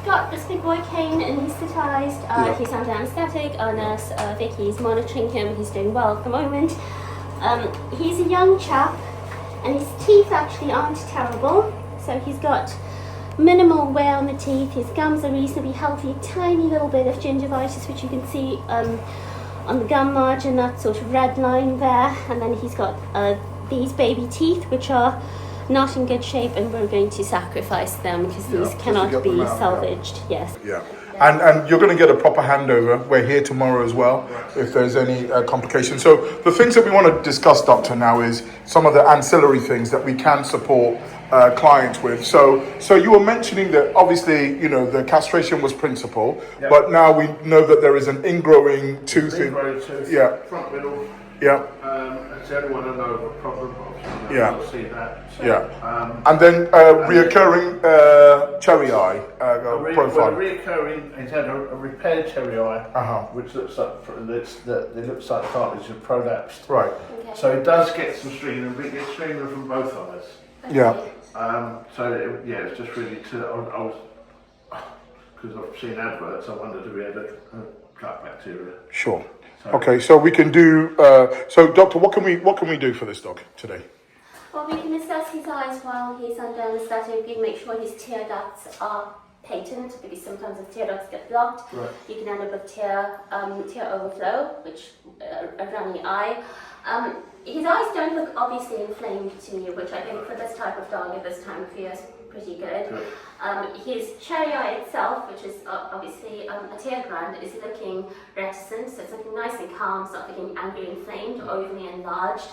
got this big boy cane anaesthetised. He's under anaesthetic. Our nurse Vicky is monitoring him. He's doing well at the moment. He's a young chap, and his teeth actually aren't terrible. So he's got minimal wear on the teeth. His gums are reasonably healthy. A tiny little bit of gingivitis, which you can see on the gum margin, that sort of red line there. And then he's got these baby teeth, which are not in good shape, and we're going to sacrifice them because these cannot be salvaged. Yes. Yeah. And you're going to get a proper handover. We're here tomorrow as well if there's any complications. So the things that we want to discuss, Doctor, now is some of the ancillary things that we can support clients with. So you were mentioning that obviously, you know, the castration was principal, but now we know that there is an ingrowing tooth. Front middle. Yeah. That's the only one I know of a problem of. I'll see that. So, and then reoccurring cherry eye profile. Reoccurring, he's had a repaired cherry eye, which looks like it looks like cartilage is prolapsed. Right. Okay. So it does get some streaming, but it gets streaming from both eyes. Yeah. It's just really because I've seen adverts, I wondered if we had a gut bacteria. Sure. Okay, so we can do. So, Doctor, what can we do for this dog today? Well, we can assess his eyes while he's under anaesthetic. We can make sure his tear ducts are patent, because sometimes if tear ducts get blocked, you can end up with tear overflow, which around the eye. His eyes don't look obviously inflamed to me, which I think for this type of dog at this time of year is pretty good. His cherry eye itself, which is obviously a tear gland, is looking reticent, so it's looking nice and calm. It's not looking angry, inflamed, or overly enlarged.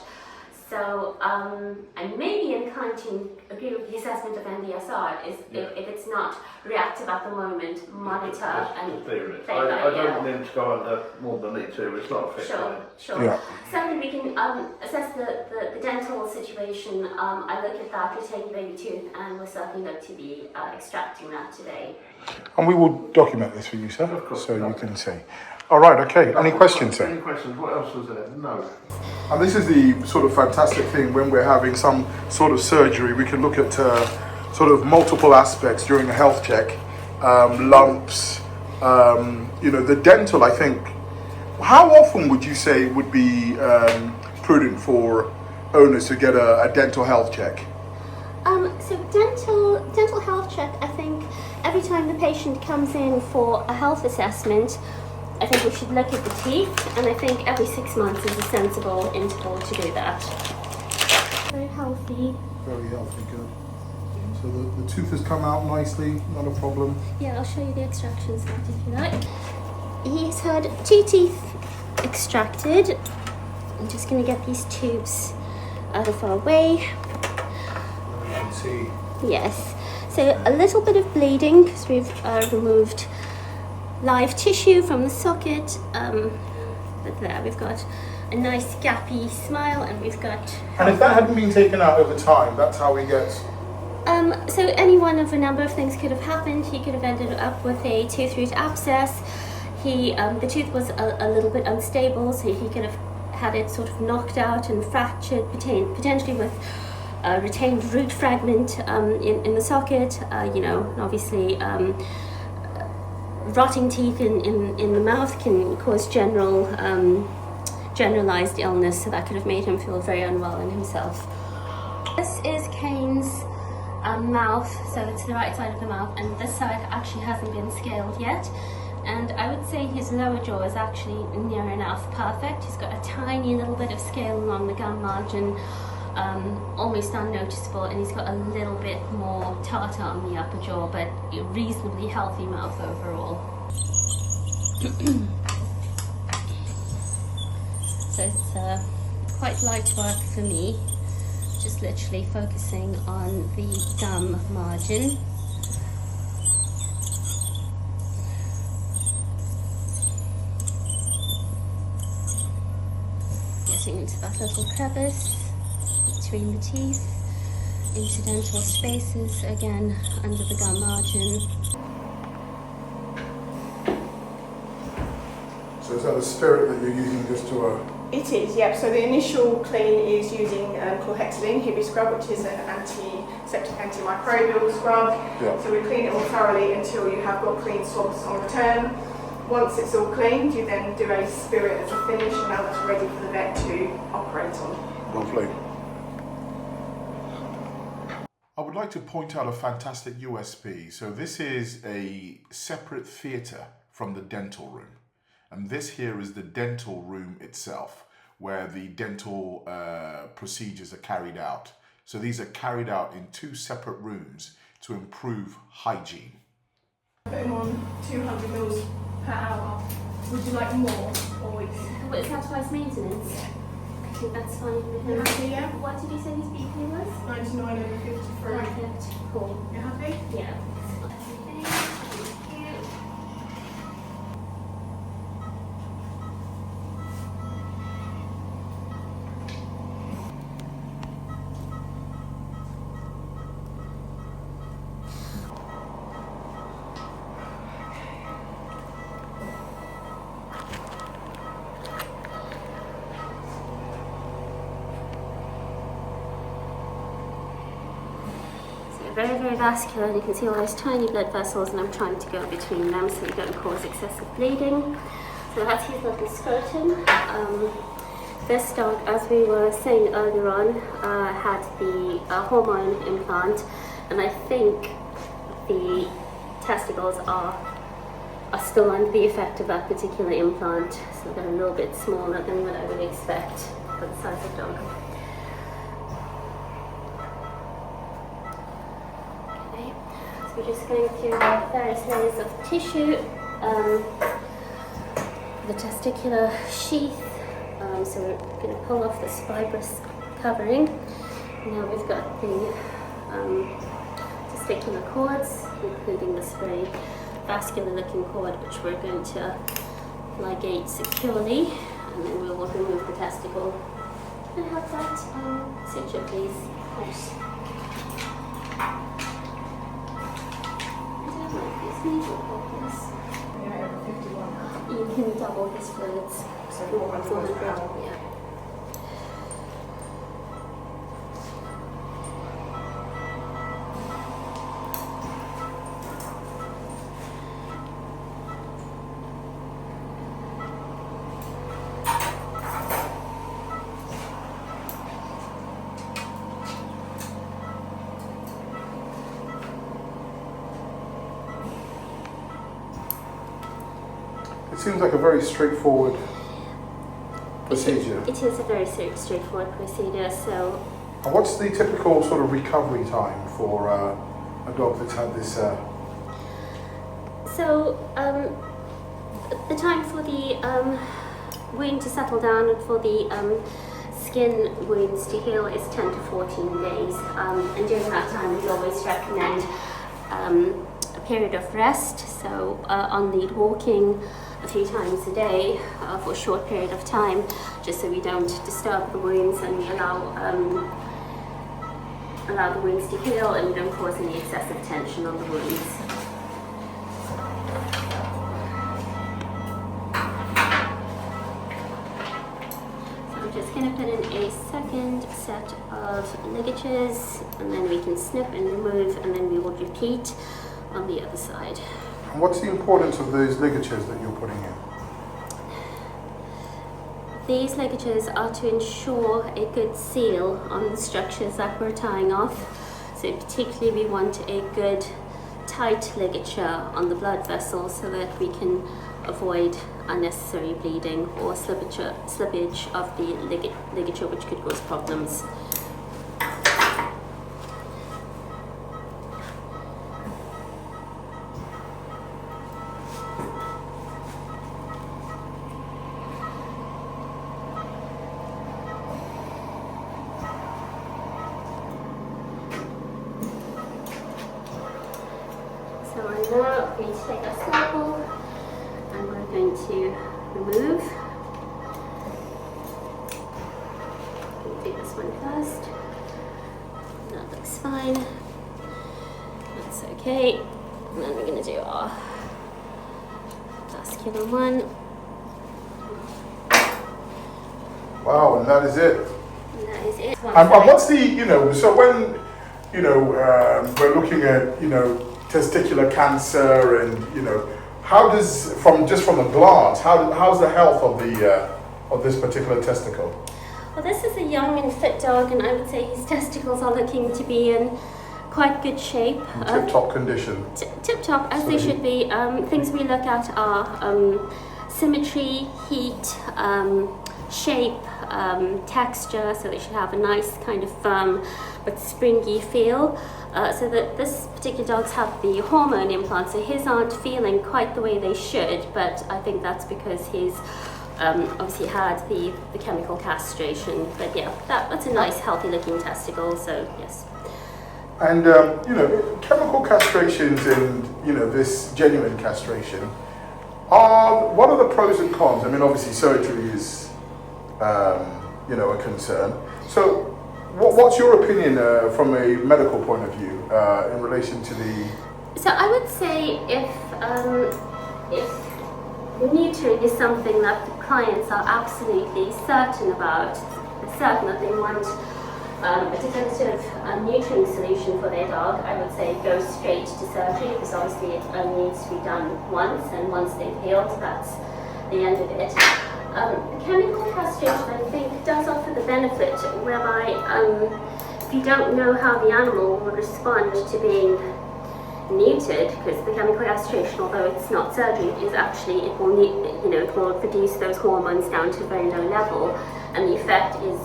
So I may be inclined to agree with the assessment of NDSR is if it's not reactive at the moment, monitor and play I don't want them to go under more than need to. It's not a fit. Sure. Yeah. Certainly we can assess the dental situation. I look at that, retain baby tooth, and we'll certainly look to be extracting that today. And we will document this for you, sir, so you can see. All right, okay. Any questions, sir? Any questions? What else was there? No. And this is the sort of fantastic thing when we're having some sort of surgery. We can look at sort of multiple aspects during a health check, lumps, the dental, I think. How often would you say would be prudent for owners to get a dental health check? So dental health check, I think every time the patient comes in for a health assessment, I think we should look at the teeth, and I think every 6 months is a sensible interval to do that. Very healthy. Very healthy, good. So the tooth has come out nicely, not a problem. Yeah, I'll show you the extraction set if you like. He's had 2 teeth extracted. I'm just going to get these tubes out of our way. You can see. Yes. So a little bit of bleeding because we've removed live tissue from the socket, but there we've got a nice gappy smile, and we've got... And if that hadn't been taken out over time, that's how he gets... So any one of a number of things could have happened. He could have ended up with a tooth root abscess. The tooth was a little bit unstable, so he could have had it sort of knocked out and fractured, potentially with a retained root fragment in the socket, and obviously rotting teeth in the mouth can cause generalized illness, so that could have made him feel very unwell in himself. This is Kane's mouth, so it's the right side of the mouth, and this side actually hasn't been scaled yet. And I would say his lower jaw is actually near enough perfect. He's got a tiny little bit of scale along the gum margin, almost unnoticeable, and he's got a little bit more tartar on the upper jaw, but a reasonably healthy mouth overall. So it's quite light work for me, just literally focusing on the gum margin. Getting into that little crevice between the teeth, incidental spaces again under the gum margin. So is that a spirit that you're using just to It is, yeah. So the initial clean is using chlorhexidine, Hibby scrub, which is an antiseptic, antimicrobial scrub. Yeah. So we clean it all thoroughly until you have got clean swabs on return. Once it's all cleaned, you then do a spirit as a finish, and now that's ready for the vet to operate on. Lovely. I would like to point out a fantastic USP. So this is a separate theatre from the dental room. And this here is the dental room itself, where the dental procedures are carried out. So these are carried out in 2 separate rooms to improve hygiene. Putting on 200 mils per hour. Would you like more? Or But is that twice maintenance? I think that's fine with him. you happy, yeah? What did you say his BP was? 99 over 53. Perfect. Cool. You happy? Yeah. Okay, thank you. Very, very vascular, and you can see all those tiny blood vessels, and I'm trying to go between them so you don't cause excessive bleeding. So that's his little scrotum. This dog, as we were saying earlier on, had the hormone implant, and I think the testicles are still under the effect of that particular implant, so they're a little bit smaller than what I would expect for the size of dog. We're just going through the various layers of tissue, the testicular sheath, so we're going to pull off this fibrous covering. Now we've got the testicular cords, including this very vascular looking cord, which we're going to ligate securely, and then we will remove the testicle. Can I have that suture, please? Yes. Yeah, over 51. You can double his fluids. So 400 per hour. Yeah. It seems like a very straightforward procedure. It is a very straightforward procedure. So, And what's the typical sort of recovery time for a dog that's had this? The time for the wound to settle down and for the skin wounds to heal is 10 to 14 days. And during that time, we always recommend a period of rest. So on-lead walking a few times a day for a short period of time, just so we don't disturb the wounds and we allow the wounds to heal and we don't cause any excessive tension on the wounds. So I'm just going to put in a second set of ligatures, and then we can snip and remove, and then we will repeat on the other side. And what's the importance of those ligatures that you're putting in? These ligatures are to ensure a good seal on the structures that we're tying off. So particularly we want a good tight ligature on the blood vessels so that we can avoid unnecessary bleeding or slippage of the ligature, which could cause problems. So we're now going to take our scalpel and we're going to remove. We'll do this one first. That looks fine. That's okay. And then we're going to do our vascular one. Wow, and that is it. And that is it. And what's the, so when, we're looking at, testicular cancer and, how does, from a glance, how's the health of this particular testicle? Well, this is a young and fit dog, and I would say his testicles are looking to be in quite good shape. Tip-top condition. Tip-top, as they should be. Things we look at are symmetry, heat, shape, texture, so they should have a nice kind of firm but springy feel. So that this particular dogs have the hormone implant, so his aren't feeling quite the way they should, but I think that's because he's obviously had the chemical castration. But yeah, that's a nice healthy looking testicle, so yes. And chemical castrations and this genuine castration, what are the pros and cons? I mean, obviously surgery is a concern. So what's your opinion from a medical point of view in relation to the... So I would say if neutering is something that the clients are absolutely certain about, certain that they want a definitive neutering solution for their dog, I would say go straight to surgery, because obviously it only needs to be done once, and once they've healed, that's the end of it. Chemical castration, I think, does offer the benefit whereby if you don't know how the animal will respond to being neutered, because the chemical castration, although it's not surgery, is actually, it will reduce those hormones down to a very low level, and the effect is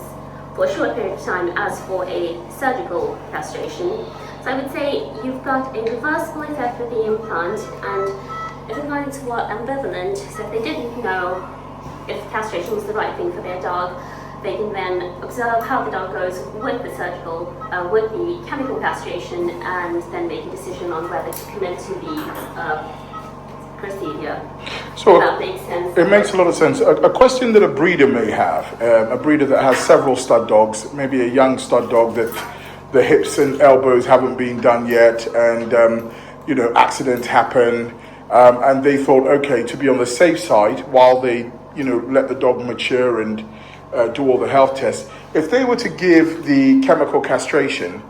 for a short period of time as for a surgical castration. So I would say you've got a reversible effect with the implant, and if the clients were ambivalent, so if they didn't know if castration was the right thing for their dog, they can then observe how the dog goes with the surgical, with the chemical castration, and then make a decision on whether to commit to the procedure. So that makes sense. It makes a lot of sense. A question that a breeder may have, a breeder that has several stud dogs, maybe a young stud dog that the hips and elbows haven't been done yet, and accidents happen, and they thought, okay, to be on the safe side while they let the dog mature and do all the health tests, if they were to give the chemical castration,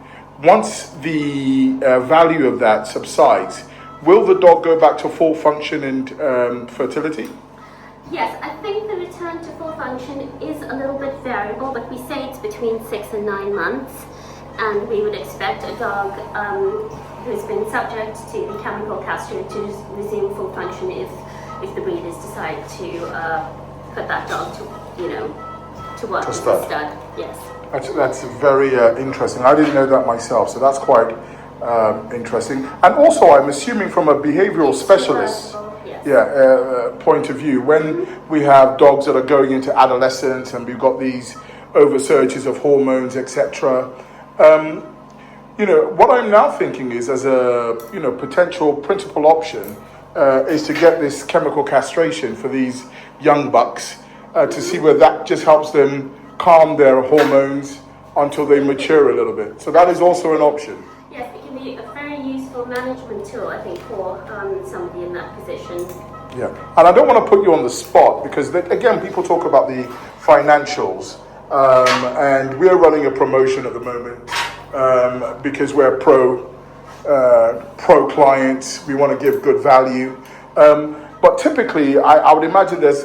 once the value of that subsides, will the dog go back to full function and fertility? Yes, I think the return to full function is a little bit variable, but we say it's between 6 and 9 months, and we would expect a dog who's been subject to the chemical castration to resume full function if the breeders decide to put that dog to work as a stud. Yes. That's very interesting. I didn't know that myself, so that's quite interesting. And also, I'm assuming from a behavioral specialist point of view, when we have dogs that are going into adolescence and we've got these oversurges of hormones, etc., what I'm now thinking is, as a potential principal option, is to get this chemical castration for these young bucks to see where that just helps them calm their hormones until they mature a little bit. So that is also an option. Yes, it can be a very useful management tool, I think, for somebody in that position. Yeah, and I don't want to put you on the spot because, again, people talk about the financials, and we're running a promotion at the moment because we're pro clients. We want to give good value. But typically, I would imagine there's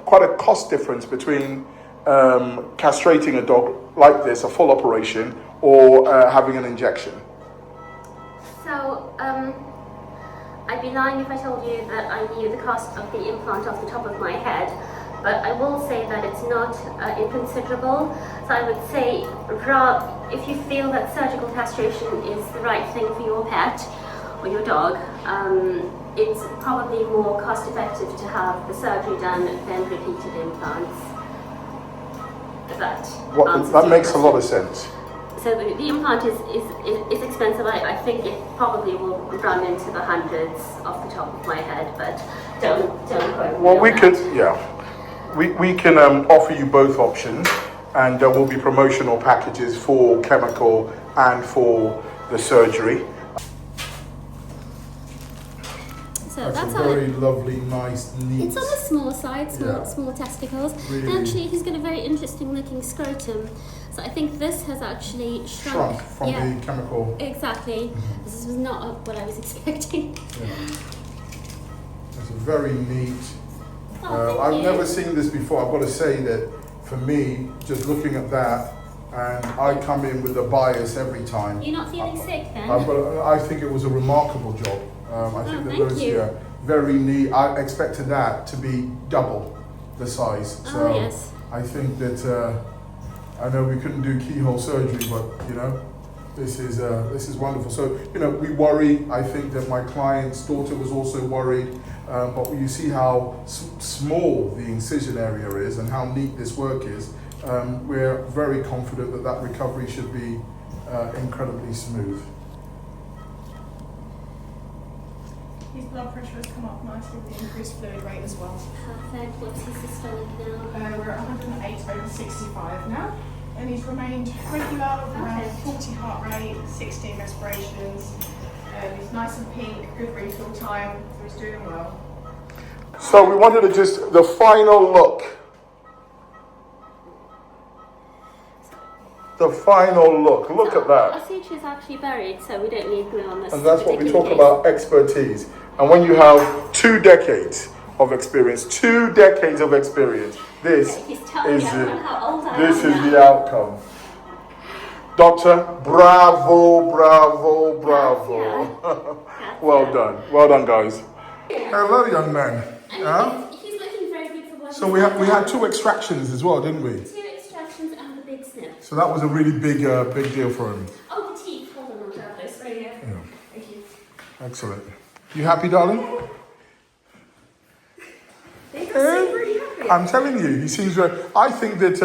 quite a cost difference between castrating a dog like this, a full operation, or having an injection. So, I'd be lying if I told you that I knew the cost of the implant off the top of my head, but I will say that it's not inconsiderable. So I would say, if you feel that surgical castration is the right thing for your pet or your dog, it's probably more cost effective to have the surgery done than repeated implants. That makes a lot of sense. So the implant is expensive. I think it probably will run into the hundreds off the top of my head, but don't quote me. Well, we can offer you both options, and there will be promotional packages for chemical and for the surgery. So That's that's a very lovely, nice, neat. It's on the small side, Yeah. small testicles. Really. And actually, he's got a very interesting looking scrotum. So I think this has actually Shrunk from yeah, the chemical. exactly. This was not what I was expecting. Yeah. It's a very neat. Oh, thank I've you. never seen this before. I've got to say that for me, just looking at that, and I come in with a bias every time. You're not feeling sick then? I think it was a remarkable job. I think that thank those, you. yeah, very neat. I expected that to be double the size. So Oh, yes. I think that I know we couldn't do keyhole surgery, but you know, this is wonderful. So you know, we worry. I think that my client's daughter was also worried, but you see how small the incision area is and how neat this work is. We're very confident that that recovery should be incredibly smooth. His blood pressure has come up nicely with the increased fluid rate as well. Perfect. What's his systolic now? We're at 108/65 now, and he's remained regular with around Okay. 40 heart rate, 16 respirations. He's nice and pink, good refill time, so he's doing well. So we wanted to just the final look. The final look. Look at that. Our suture is actually buried, so we don't need glue on this. And that's what we particular talk case. about expertise. And when you have 2 decades of experience, 2 decades of experience, this He's telling is me how old I this am is now. the outcome. Doctor, bravo, bravo, bravo. Well done, guys. Hello, young man. And Huh? he's looking very good for what So he's we had done. 2 extractions as well, didn't we? 2 extractions and the big snip. So that was a really big deal for him. Oh, the teeth. Hold on, I'll grab this. Right here. Yeah. Thank you. Excellent. You happy, darling? I'm telling you, he seems very. I think that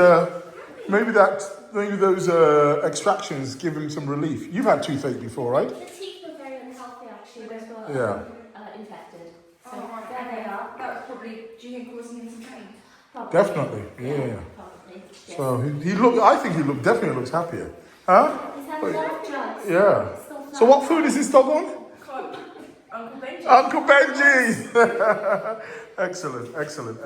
maybe those extractions give him some relief. You've had toothache before, right? The teeth were very unhealthy, actually. They were infected. So there they are. That was probably, do you think, causing him some pain? Probably. Definitely. Yeah. Probably. Yes. So he look. I think he definitely looks happier. Huh? He's had a lot of drugs. Yeah. Still So what food is this dog on? Uncle Benji. Uncle Benji. Excellent.